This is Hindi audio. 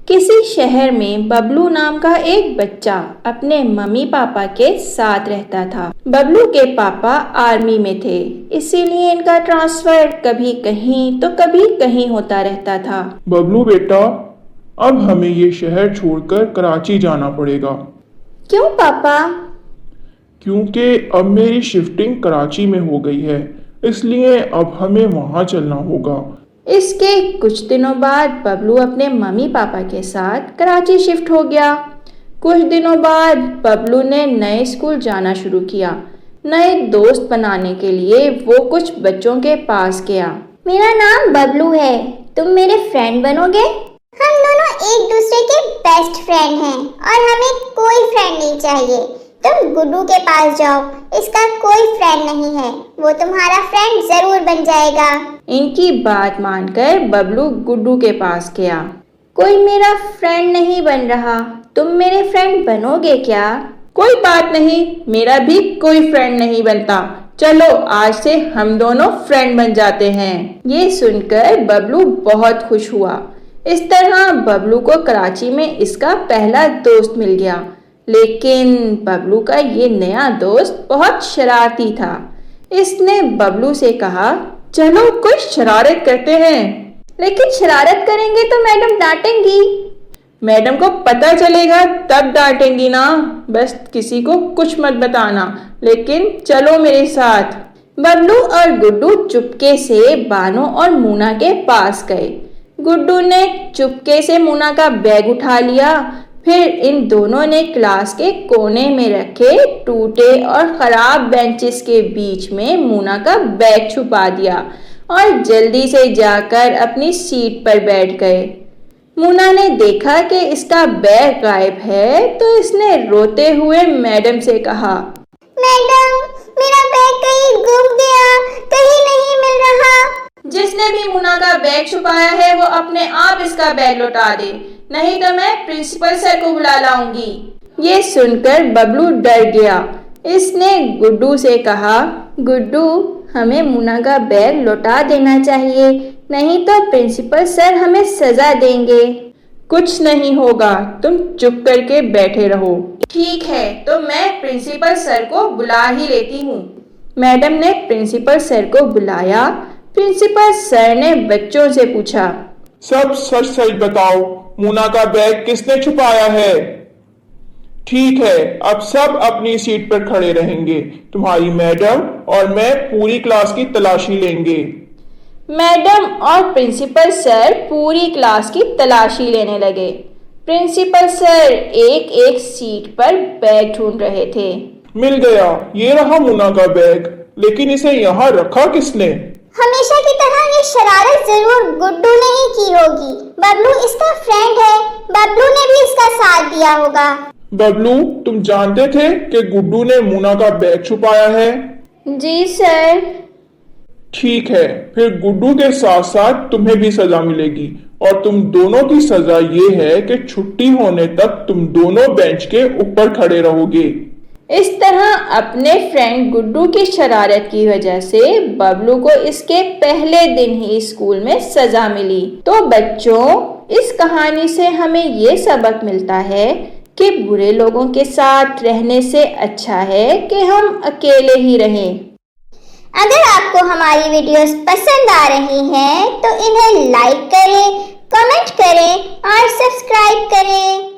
किसी शहर में बबलू नाम का एक बच्चा अपने मम्मी पापा के साथ रहता था। बबलू के पापा आर्मी में थे, इसीलिए इनका ट्रांसफर कभी कहीं तो कभी कहीं होता रहता था। बबलू बेटा, अब हमें ये शहर छोड़कर कराची जाना पड़ेगा, क्यों पापा? क्योंकि अब मेरी शिफ्टिंग कराची में हो गई है, इसलिए अब हमें वहाँ चलना होगा। इसके कुछ दिनों बाद बबलू अपने मम्मी पापा के साथ कराची शिफ्ट हो गया। कुछ दिनों बाद बबलू ने नए स्कूल जाना शुरू किया। नए दोस्त बनाने के लिए वो कुछ बच्चों के पास गया। मेरा नाम बबलू है, तुम मेरे फ्रेंड बनोगे? हम दोनों एक दूसरे के बेस्ट फ्रेंड हैं और हमें कोई फ्रेंड नहीं चाहिए। तुम गुड्डू के पास जाओ, इसका कोई फ्रेंड नहीं है, वो तुम्हारा फ्रेंड जरूर बन जाएगा। इनकी बात मानकर बबलू गुड्डू के पास गया। कोई मेरा फ्रेंड नहीं बन रहा, तुम मेरे फ्रेंड बनोगे क्या? कोई बात नहीं, मेरा भी कोई फ्रेंड नहीं बनता, चलो आज से हम दोनों फ्रेंड बन जाते हैं। ये सुनकर बबलू बहुत खुश हुआ। इस तरह बबलू को कराची में इसका पहला दोस्त मिल गया। लेकिन बबलू का ये नया दोस्त बहुत शरारती था। इसने बबलू से कहा, चलो कुछ शरारत करते हैं। लेकिन शरारत करेंगे तो मैडम डांटेंगी। मैडम को पता चलेगा तब डांटेंगी ना, बस किसी को कुछ मत बताना, लेकिन चलो मेरे साथ। बबलू और गुड्डू चुपके से बानो और मूना के पास गए। गुड्डू ने चुपके से मूना का बैग उठा लिया। फिर इन दोनों ने क्लास के कोने में रखे टूटे और खराब बेंचेस के बीच में मूना का बैग छुपा दिया और जल्दी से जाकर अपनी सीट पर बैठ गए। मूना ने देखा कि इसका बैग गायब है तो इसने रोते हुए मैडम से कहा, मैडम, मेरा बैग कहीं गुम गया, कहीं नहीं मिल रहा। जिसने भी मूना का बैग छुपाया है वो अपने आप इसका बैग लौटा दे, नहीं तो मैं प्रिंसिपल सर को बुला लाऊंगी। ये सुनकर बबलू डर गया। इसने गुड्डू से कहा, गुड्डू, हमें मूना का बैग लौटा देना चाहिए, नहीं तो प्रिंसिपल सर हमें सजा देंगे। कुछ नहीं होगा, तुम चुप करके बैठे रहो। ठीक है, तो मैं प्रिंसिपल सर को बुला ही लेती हूँ। मैडम ने प्रिंसिपल सर को बुलाया। प्रिंसिपल सर ने बच्चों से पूछा, सब सच सच बताओ, मूना का बैग किसने छुपाया है? ठीक है, अब सब अपनी सीट पर खड़े रहेंगे, तुम्हारी मैडम और मैं पूरी क्लास की तलाशी लेंगे। मैडम और प्रिंसिपल सर पूरी क्लास की तलाशी लेने लगे। प्रिंसिपल सर एक एक सीट पर बैग ढूंढ रहे थे। मिल गया, ये रहा मूना का बैग, लेकिन इसे यहाँ रखा किसने? हमेशा की तरह ये शरारत जरूर गुड्डू ने ही की होगी। बबलू इसका फ्रेंड है, बबलू ने भी इसका साथ दिया होगा। बबलू, तुम जानते थे कि गुड्डू ने मूना का बैग छुपाया है? जी सर। ठीक है, फिर गुड्डू के साथ साथ तुम्हें भी सजा मिलेगी और तुम दोनों की सजा ये है कि छुट्टी होने तक तुम दोनों बेंच के ऊपर खड़े रहोगे। इस तरह अपने फ्रेंड गुड्डू की शरारत की वजह से बबलू को इसके पहले दिन ही स्कूल में सजा मिली। तो बच्चों, इस कहानी से हमें ये सबक मिलता है कि बुरे लोगों के साथ रहने से अच्छा है कि हम अकेले ही रहें। अगर आपको हमारी वीडियोस पसंद आ रही हैं तो इन्हें लाइक करें, कमेंट करें और सब्सक्राइब करें।